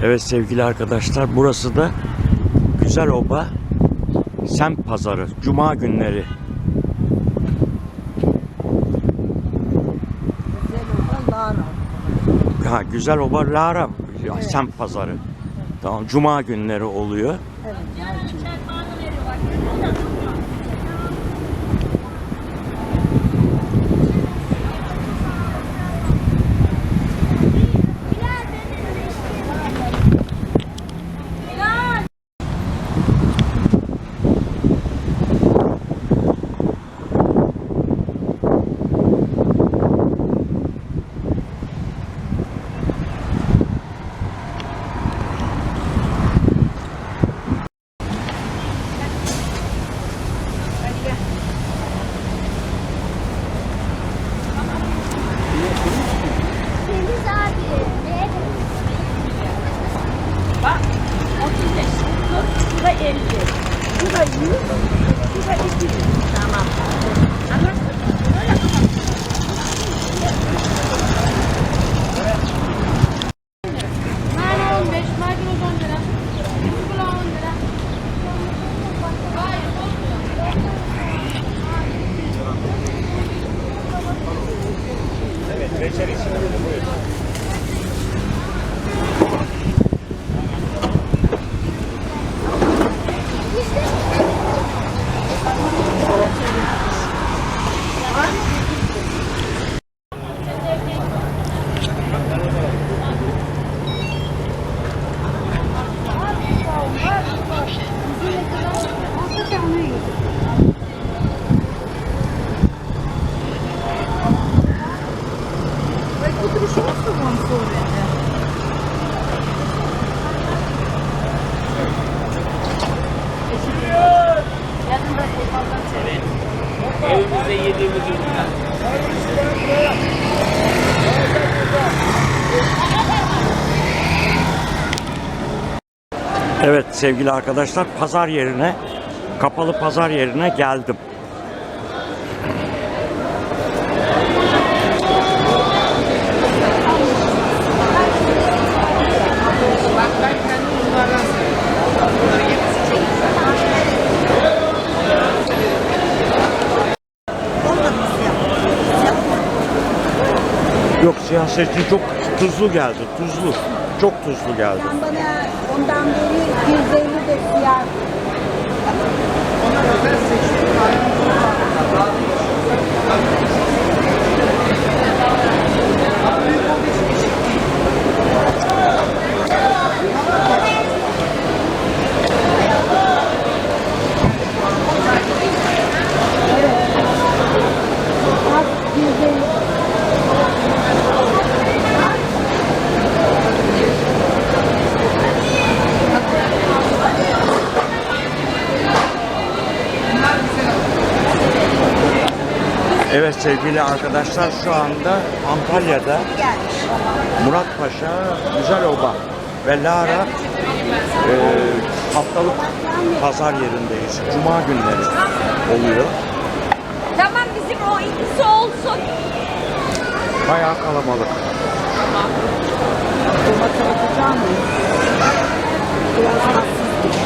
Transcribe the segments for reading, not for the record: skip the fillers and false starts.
Evet sevgili arkadaşlar, burası da Güzeloba Semt Pazarı. Cuma günleri. Güzeloba Lara Semt Pazarı. Tamam, Cuma günleri oluyor. Evet. Bak 35, 40, bu da 50, bu da 100, bu da 200. Tamam. Anlaştık mı? Böyle yapalım. Nane 15, maydanoz 10 lira, kula 10 lira. Hayır, olmuyor. Evet, reçel için buyurun. Evimizde yediğimiz ürünler. Evet sevgili arkadaşlar, pazar yerine, kapalı pazar yerine geldim. Bak ben kendim bunlardan seviyorum. Bunları yemesi çok güzel. Yok, siyasetçi çok tuzlu geldi, tuzlu. Çok tuzlu geldi. Sen bana ondan beri 150 de siyah. Onlar özel seçim. Az 150. Evet sevgili arkadaşlar, şu anda Antalya'da Muratpaşa, Güzeloba ve Lara haftalık pazar yerindeyiz. Cuma günleri oluyor. Tamam, bizim o ikisi olsun. Bayağı kalabalık. Domates yapacağım mı? Biraz hassız gibi.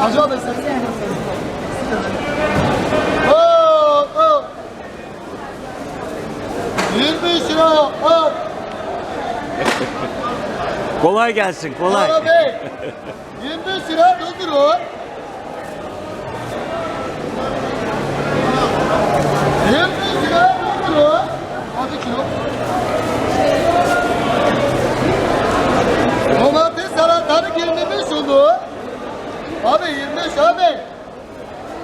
Acaba sen. Oh. 20 lira. Al. Kolay gelsin, kolay. Abi. 25 lira nedir o? 25 lira nedir o? Hadi kilo. Domates salatalık 25 oldu. Abi 25 abi.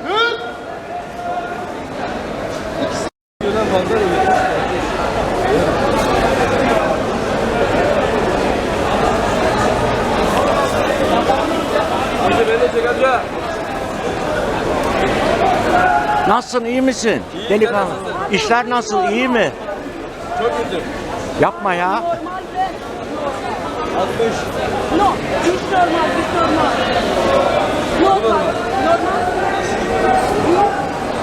Hı? Nasılsın, iyi misin? Delikanlı. İşler nasıl, iyi mi? Çok kötü. Yapma ya. No, hiç normal, hiç normal. Normal, normal.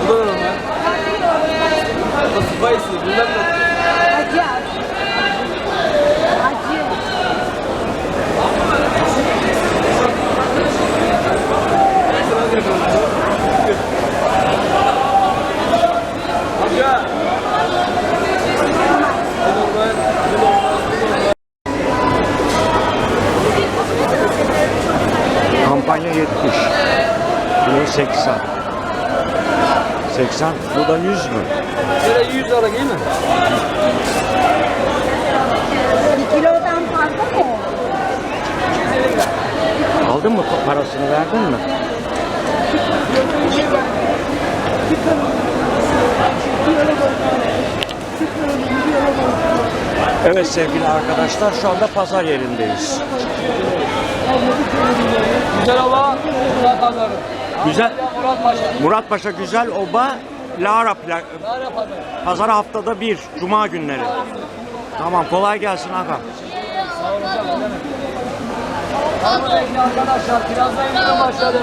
Bu da normal. Spicy. Bundan da. Acı. Acı. Amca. Bu normal. Bu normal. Kampanya 70. Kilo 80. 80. Bu da 100 mü? Şöyle 100 lira değil mi? 1 kilodan fazla mı? Aldın mı? Parasını verdin mi? Evet sevgili arkadaşlar, şu anda pazar yerindeyiz. Güzel ola. Murat Pazarı. Güzel. Murat Paşa. Muratpaşa Güzel Oba Lara Lara Pazarı. pazarı haftada bir, cuma günleri. Tamam, kolay gelsin aga. Buradaki arkadaşlar birazdan indirim başladı.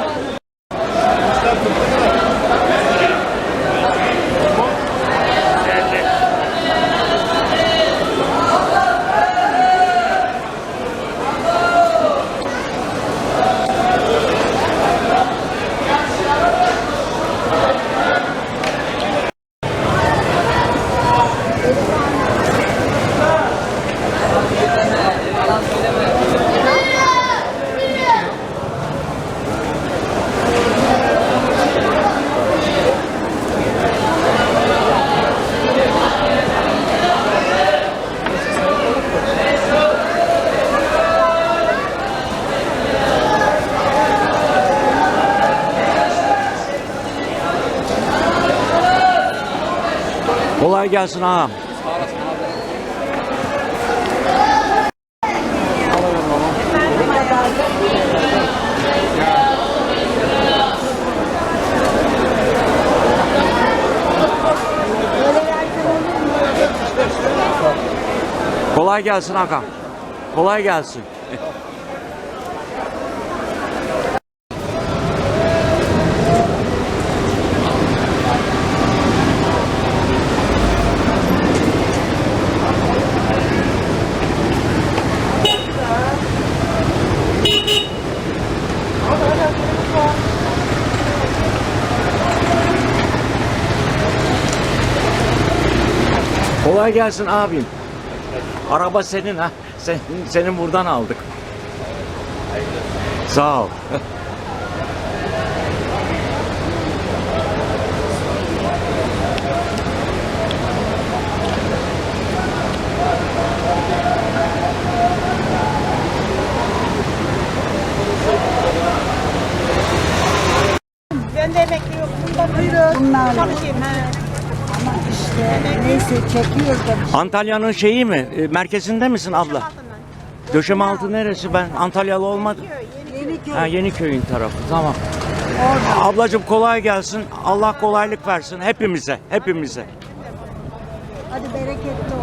Kolay gelsin ağam. Kolay gelsin ağam. Kolay gelsin. Kolay gelsin abim. Araba senin ha. Senin buradan aldık. Sağ ol. Ben de emekli yok. Bunlar Çalışayım ha. ama işte neyse çekiyoruz da. Antalya'nın şeyi mi? Merkezinde misin abla? Döşemealtı neresi? Ben Antalyalı olmadım. Yeniköy. Ha, Yeniköy'ün tarafı. Tamam. Ablacığım kolay gelsin. Allah kolaylık versin hepimize. Hepimize. Hadi bereketli